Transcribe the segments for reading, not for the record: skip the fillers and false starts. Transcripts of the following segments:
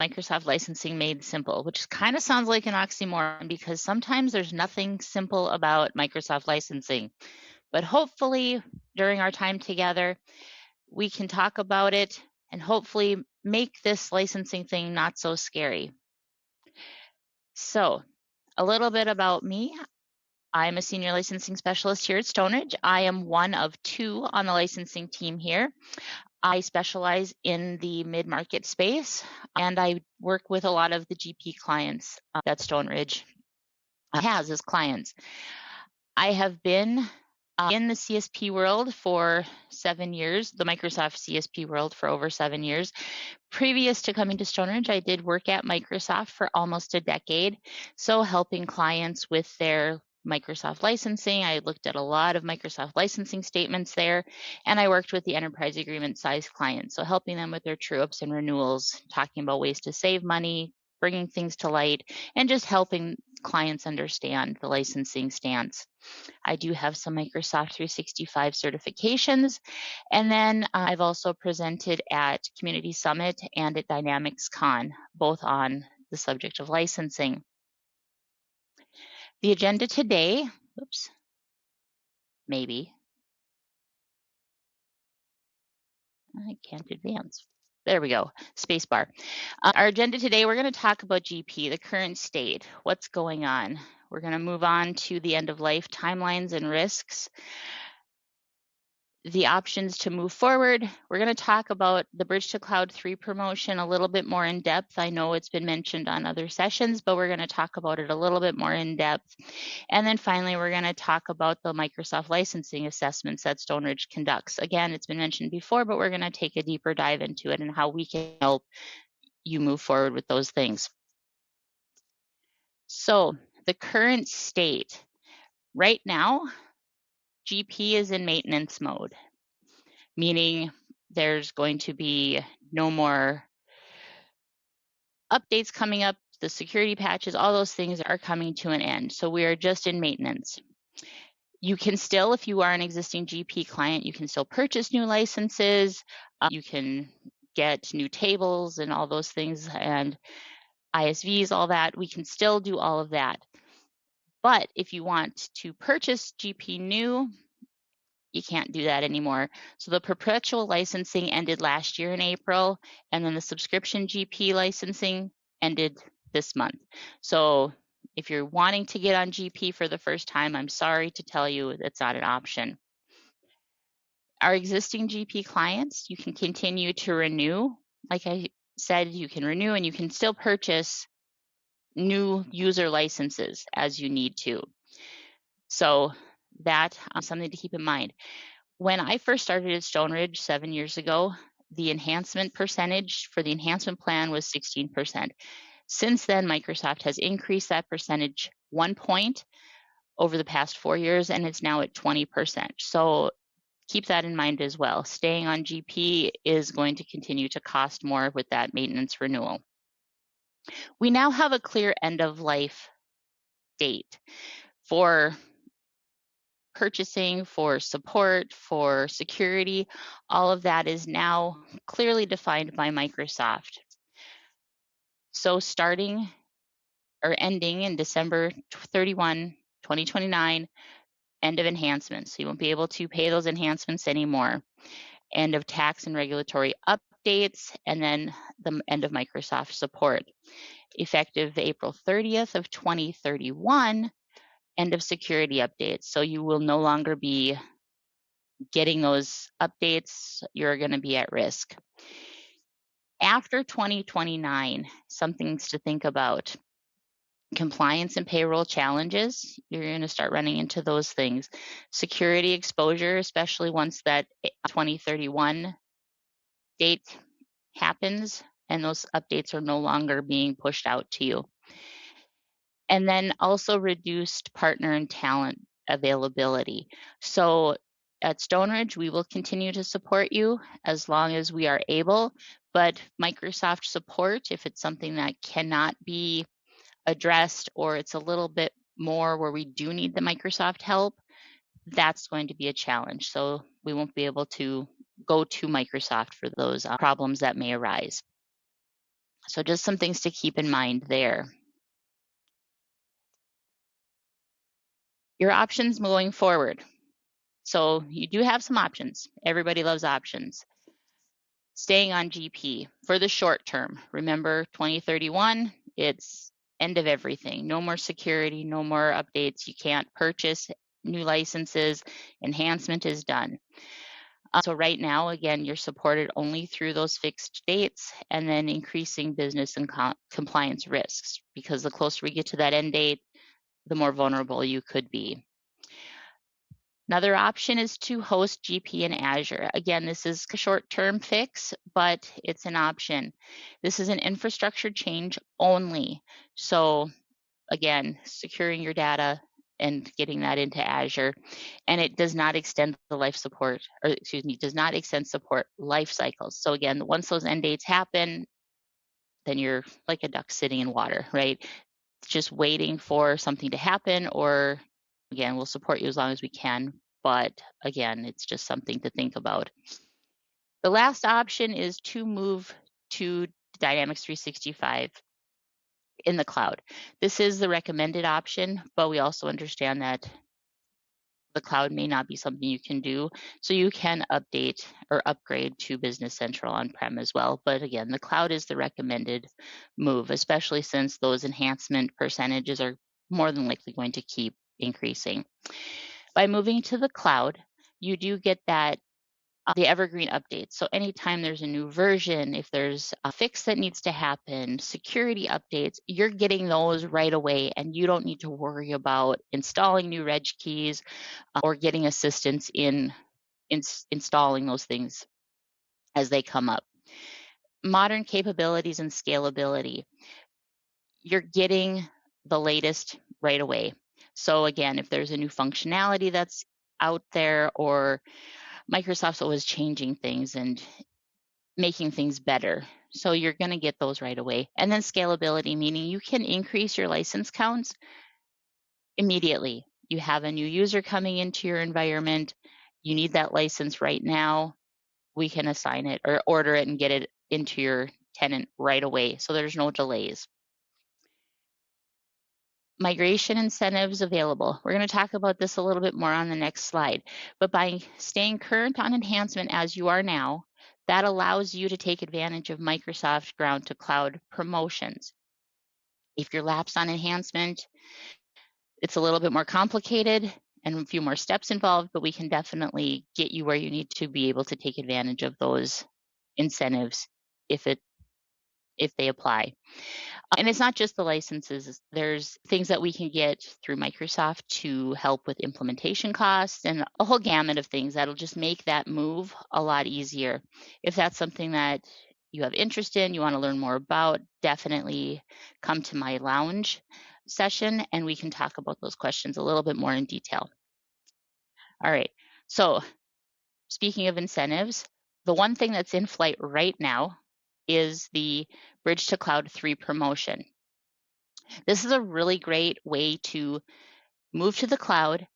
Microsoft licensing made simple, which kind of sounds like an oxymoron because sometimes there's nothing simple about Microsoft licensing. But hopefully, during our time together, we can talk about it and hopefully make this licensing thing not so scary. So, a little bit about me. I'm a senior licensing specialist here at Stoneridge. I am one of two on the licensing team here. I specialize in the mid-market space, and I work with a lot of the GP clients that Stoneridge has as clients. I have been in the CSP world for 7 years, the Microsoft CSP world for over 7 years. Previous to coming to Stoneridge, I did work at Microsoft for almost a decade, so helping clients with their Microsoft licensing. I looked at a lot of Microsoft licensing statements there, and I worked with the enterprise agreement size clients, so helping them with their true-ups and renewals, talking about ways to save money, bringing things to light, and just helping clients understand the licensing stance. I do have some Microsoft 365 certifications. And then I've also presented at Community Summit and at Dynamics Con, both on the subject of licensing. The agenda today, oops, maybe. I can't advance. There we go, spacebar. Our agenda today, we're going to talk about GP, the current state, what's going on. We're going to move on to the end of life timelines and risks, the options to move forward. We're going to talk about the Bridge to Cloud 3 promotion a little bit more in depth. I know it's been mentioned on other sessions, but we're going to talk about it a little bit more in depth. And then finally, we're going to talk about the Microsoft licensing assessments that Stoneridge conducts. Again, it's been mentioned before, but we're going to take a deeper dive into it and how we can help you move forward with those things. So the current state, right now, GP is in maintenance mode, meaning there's going to be no more updates coming up. The security patches, all those things are coming to an end. So we are just in maintenance. You can still, if you are an existing GP client, you can still purchase new licenses. You can get new tables and all those things and ISVs, all that. We can still do all of that. But if you want to purchase GP new, you can't do that anymore. So the perpetual licensing ended last year in April, and then the subscription GP licensing ended this month. So if you're wanting to get on GP for the first time, I'm sorry to tell you that's not an option. Our existing GP clients, you can continue to renew. Like I said, you can renew and you can still purchase new user licenses as you need to. So that is something to keep in mind. When I first started at Stoneridge 7 years ago, the enhancement percentage for the enhancement plan was 16%. Since then, Microsoft has increased that percentage 1 point over the past 4 years, and it's now at 20%. So keep that in mind as well. Staying on GP is going to continue to cost more with that maintenance renewal. We now have a clear end of life date for purchasing, for support, for security. All of that is now clearly defined by Microsoft. So starting or ending in December 31, 2029, end of enhancements. So you won't be able to pay those enhancements anymore. End of tax and regulatory updates, and then the end of Microsoft support. Effective April 30th of 2031, end of security updates. So you will no longer be getting those updates. You're going to be at risk. After 2029, some things to think about. Compliance and payroll challenges, you're going to start running into those things. Security exposure, especially once that 2031 date happens and those updates are no longer being pushed out to you. And then also reduced partner and talent availability. So at Stoneridge, we will continue to support you as long as we are able, but Microsoft support, if it's something that cannot be addressed or it's a little bit more where we do need the Microsoft help, that's going to be a challenge. So we won't be able to go to Microsoft for those problems that may arise. So just some things to keep in mind there. Your options going forward. So you do have some options. Everybody loves options. Staying on GP for the short term. Remember 2031, it's end of everything. No more security, no more updates. You can't purchase new licenses. Enhancement is done. So right now, again, you're supported only through those fixed dates and then increasing business and compliance risks, because the closer we get to that end date, the more vulnerable you could be. Another option is to host GP in Azure. Again, this is a short-term fix, but it's an option. This is an infrastructure change only. So again, securing your data and getting that into Azure. And it does not extend the life support, or excuse me, does not extend support life cycles. So again, once those end dates happen, then you're like a duck sitting in water, right? Just waiting for something to happen, or again, we'll support you as long as we can. But again, it's just something to think about. The last option is to move to Dynamics 365 in the cloud. This is the recommended option, but we also understand that the cloud may not be something you can do. So you can update or upgrade to Business Central on-prem as well. But again, the cloud is the recommended move, especially since those enhancement percentages are more than likely going to keep increasing. By moving to the cloud, you do get that the evergreen updates. So anytime there's a new version, if there's a fix that needs to happen, security updates, you're getting those right away, and you don't need to worry about installing new reg keys or getting assistance in installing those things as they come up. Modern capabilities and scalability. You're getting the latest right away. So again, if there's a new functionality that's out there, or Microsoft's always changing things and making things better. So you're going to get those right away. And then scalability, meaning you can increase your license counts immediately. You have a new user coming into your environment. You need that license right now. We can assign it or order it and get it into your tenant right away. So there's no delays. Migration incentives available. We're going to talk about this a little bit more on the next slide. But by staying current on enhancement as you are now, that allows you to take advantage of Microsoft ground to cloud promotions. If you're lapsed on enhancement, it's a little bit more complicated and a few more steps involved, but we can definitely get you where you need to be able to take advantage of those incentives if they apply. And it's not just the licenses. There's things that we can get through Microsoft to help with implementation costs and a whole gamut of things that'll just make that move a lot easier. If that's something that you have interest in, you want to learn more about, definitely come to my lounge session and we can talk about those questions a little bit more in detail. All right. So speaking of incentives, the one thing that's in flight right now is the Bridge to Cloud 3 promotion. This is a really great way to move to the cloud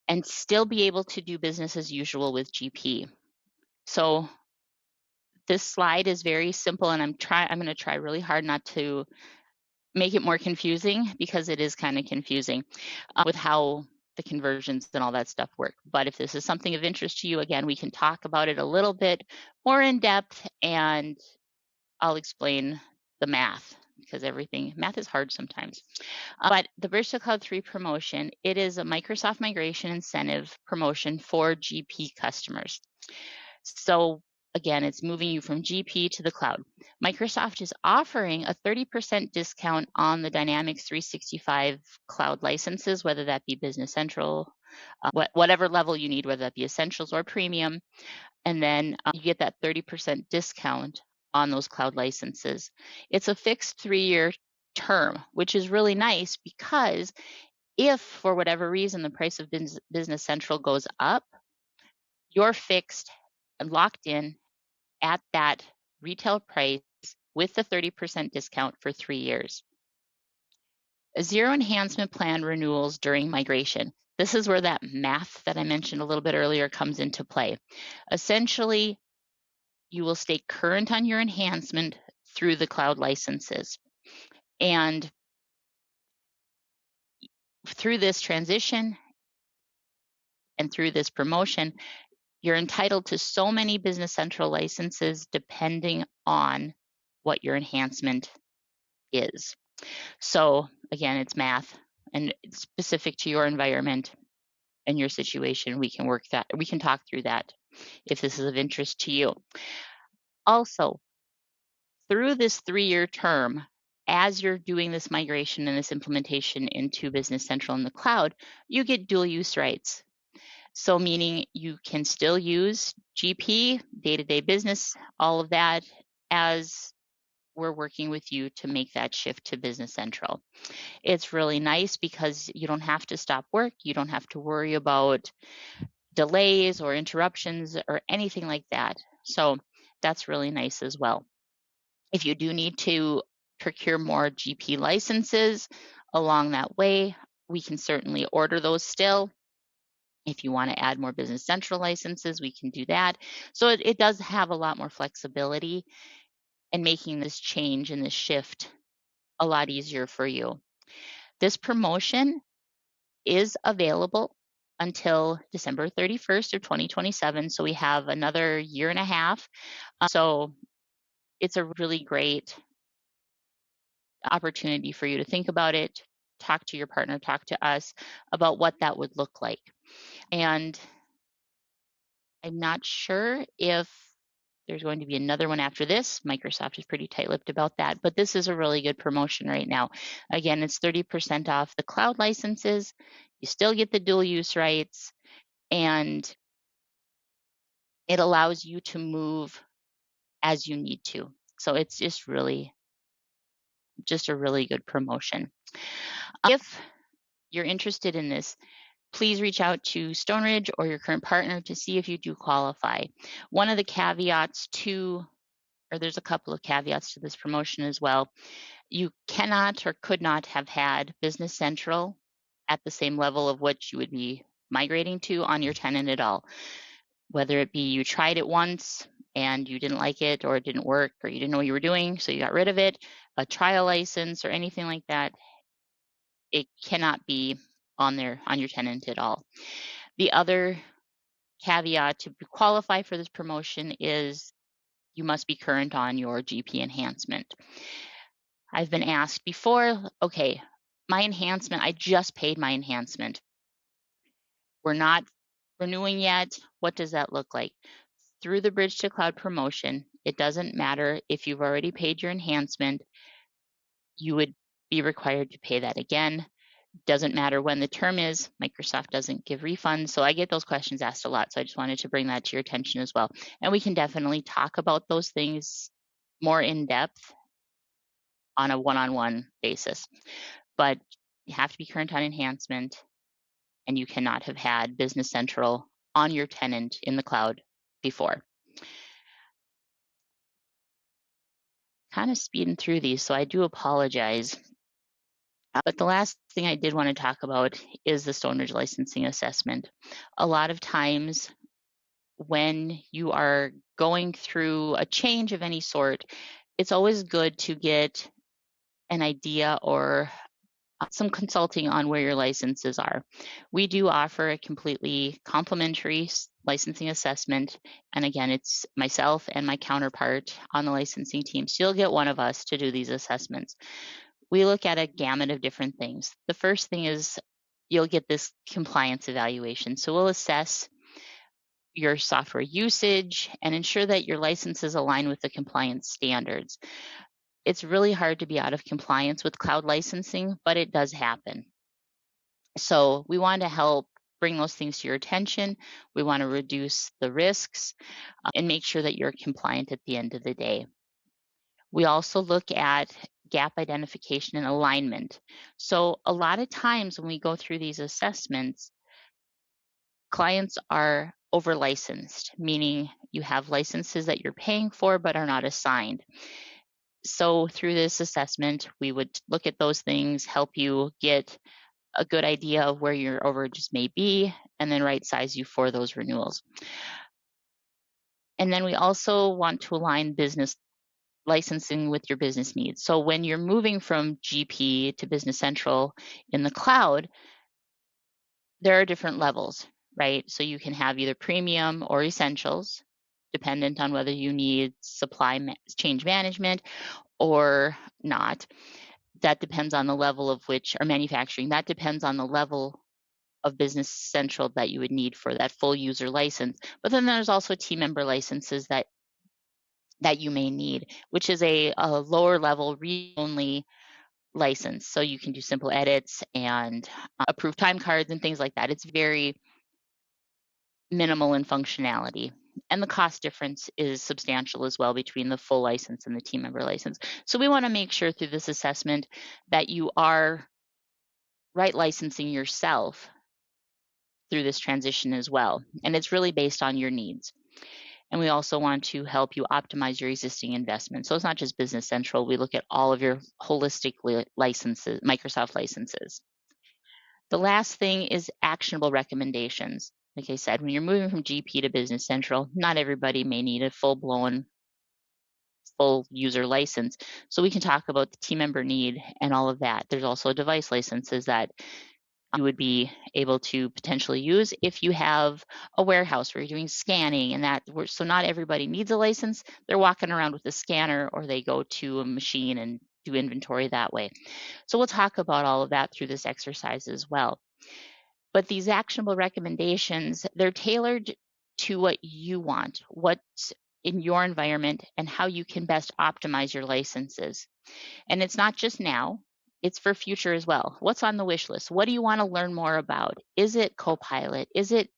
and still be able to do business as usual with GP. So this slide is very simple, and I'm going to try really hard not to make it more confusing, because it is kind of confusing with how the conversions and all that stuff work. But if this is something of interest to you, again, we can talk about it a little bit more in depth, and I'll explain the math, because math is hard sometimes. But the Bridge to Cloud 3 promotion, it is a Microsoft migration incentive promotion for GP customers. So again, it's moving you from GP to the cloud. Microsoft is offering a 30% discount on the Dynamics 365 cloud licenses, whether that be Business Central, whatever level you need, whether that be Essentials or Premium. And then you get that 30% discount on those cloud licenses. It's a fixed 3-year term, which is really nice, because if for whatever reason the price of Business Central goes up, you're fixed and locked in at that retail price with the 30% discount for 3 years. A zero enhancement plan renewals during migration. This is where that math that I mentioned a little bit earlier comes into play. Essentially, you will stay current on your enhancement through the cloud licenses. And through this transition and through this promotion, you're entitled to so many Business Central licenses depending on what your enhancement is. So again, it's math and it's specific to your environment and your situation. We can talk through that if this is of interest to you. Also, through this 3-year term, as you're doing this migration and this implementation into Business Central in the cloud, you get dual use rights. So meaning you can still use GP, day-to-day business, all of that, as we're working with you to make that shift to Business Central. It's really nice because you don't have to stop work. You don't have to worry about delays or interruptions or anything like that. So that's really nice as well. If you do need to procure more GP licenses along that way, we can certainly order those still. If you want to add more Business Central licenses, we can do that. So it does have a lot more flexibility in making this change and this shift a lot easier for you. This promotion is available until December 31st of 2027. So we have another year and a half. So it's a really great opportunity for you to think about it, talk to your partner, talk to us about what that would look like. And I'm not sure if there's going to be another one after this. Microsoft is pretty tight-lipped about that, but this is a really good promotion right now. Again, it's 30% off the cloud licenses. You still get the dual use rights, and it allows you to move as you need to. So it's just a really good promotion. If you're interested in this, please reach out to Stoneridge or your current partner to see if you do qualify. One of the caveats there's a couple of caveats to this promotion as well. You cannot or could not have had Business Central at the same level of what you would be migrating to on your tenant at all. Whether it be you tried it once and you didn't like it or it didn't work or you didn't know what you were doing, so you got rid of it, a trial license or anything like that, it cannot be on your tenant at all. The other caveat to qualify for this promotion is you must be current on your GP enhancement. I've been asked before, okay, my enhancement, I just paid my enhancement. We're not renewing yet. What does that look like? Through the Bridge to Cloud promotion, it doesn't matter if you've already paid your enhancement, you would be required to pay that again. Doesn't matter when the term is, Microsoft doesn't give refunds. So I get those questions asked a lot. So I just wanted to bring that to your attention as well. And we can definitely talk about those things more in depth on a one-on-one basis. But you have to be current on enhancement, and you cannot have had Business Central on your tenant in the cloud before. Kind of speeding through these, so I do apologize. But the last thing I did want to talk about is the Stoneridge licensing assessment. A lot of times when you are going through a change of any sort, it's always good to get an idea or some consulting on where your licenses are. We do offer a completely complimentary licensing assessment. And again, it's myself and my counterpart on the licensing team. So you'll get one of us to do these assessments. We look at a gamut of different things. The first thing is you'll get this compliance evaluation. So we'll assess your software usage and ensure that your licenses align with the compliance standards. It's really hard to be out of compliance with cloud licensing, but it does happen. So we want to help bring those things to your attention. We want to reduce the risks and make sure that you're compliant at the end of the day. We also look at gap identification and alignment. So a lot of times when we go through these assessments, clients are over licensed, meaning you have licenses that you're paying for but are not assigned. So through this assessment, we would look at those things, help you get a good idea of where your overages may be, and then right size you for those renewals. And then we also want to align business licensing with your business needs. So when you're moving from GP to Business Central in the cloud, there are different levels, right? So you can have either premium or essentials, dependent on whether you need change management or not. That depends on the level of which, or manufacturing, that depends on the level of Business Central that you would need for that full user license. But then there's also team member licenses that you may need, which is a lower level read-only license. So you can do simple edits and approve time cards and things like that. It's very minimal in functionality. And the cost difference is substantial as well between the full license and the team member license. So we want to make sure through this assessment that you are right licensing yourself through this transition as well. And it's really based on your needs. And we also want to help you optimize your existing investments. So it's not just Business Central. We look at all of your holistic licenses, Microsoft licenses. The last thing is actionable recommendations. Like I said, when you're moving from GP to Business Central, not everybody may need a full-blown full user license. So we can talk about the team member need and all of that. There's also device licenses that you would be able to potentially use if you have a warehouse where you're doing scanning and that. So not everybody needs a license. They're walking around with a scanner or they go to a machine and do inventory that way. So we'll talk about all of that through this exercise as well. But these actionable recommendations, they're tailored to what you want, what's in your environment, and how you can best optimize your licenses. And it's not just now, it's for future as well. What's on the wish list? What do you want to learn more about? Is it Copilot? Is it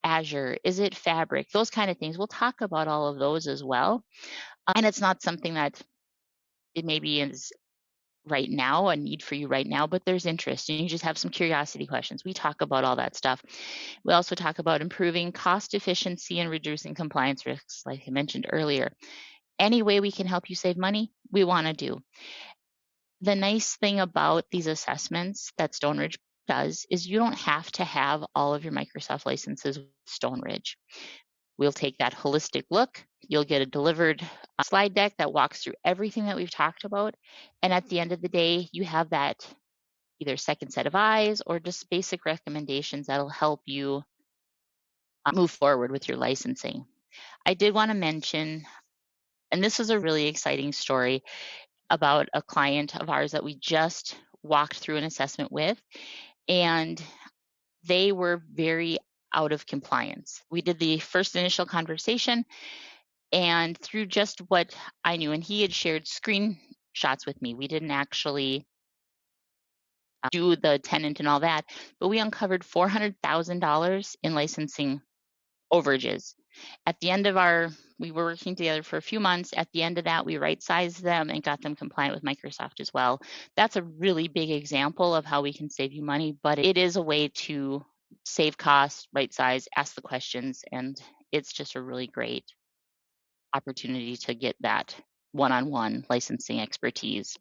Azure? Is it Fabric? Those kind of things. We'll talk about all of those as well. And it's not something that it maybe is right now, a need for you right now, but there's interest and you just have some curiosity questions. We talk about all that stuff. We also talk about improving cost efficiency and reducing compliance risks, like I mentioned earlier. Any way we can help you save money, we want to do. The nice thing about these assessments that Stoneridge does is you don't have to have all of your Microsoft licenses with Stoneridge. We'll take that holistic look. You'll get a delivered slide deck that walks through everything that we've talked about. And at the end of the day, you have that either second set of eyes or just basic recommendations that'll help you move forward with your licensing. I did want to mention, and this was a really exciting story about a client of ours that we just walked through an assessment with, and they were very out of compliance. We did the first initial conversation, and through just what I knew, and he had shared screenshots with me. We didn't actually do the tenant and all that, but we uncovered $400,000 in licensing overages. At the end of we were working together for a few months. At the end of that, we right-sized them and got them compliant with Microsoft as well. That's a really big example of how we can save you money, but it is a way to save costs, right-size, ask the questions, and it's just a really great opportunity to get that one-on-one licensing expertise.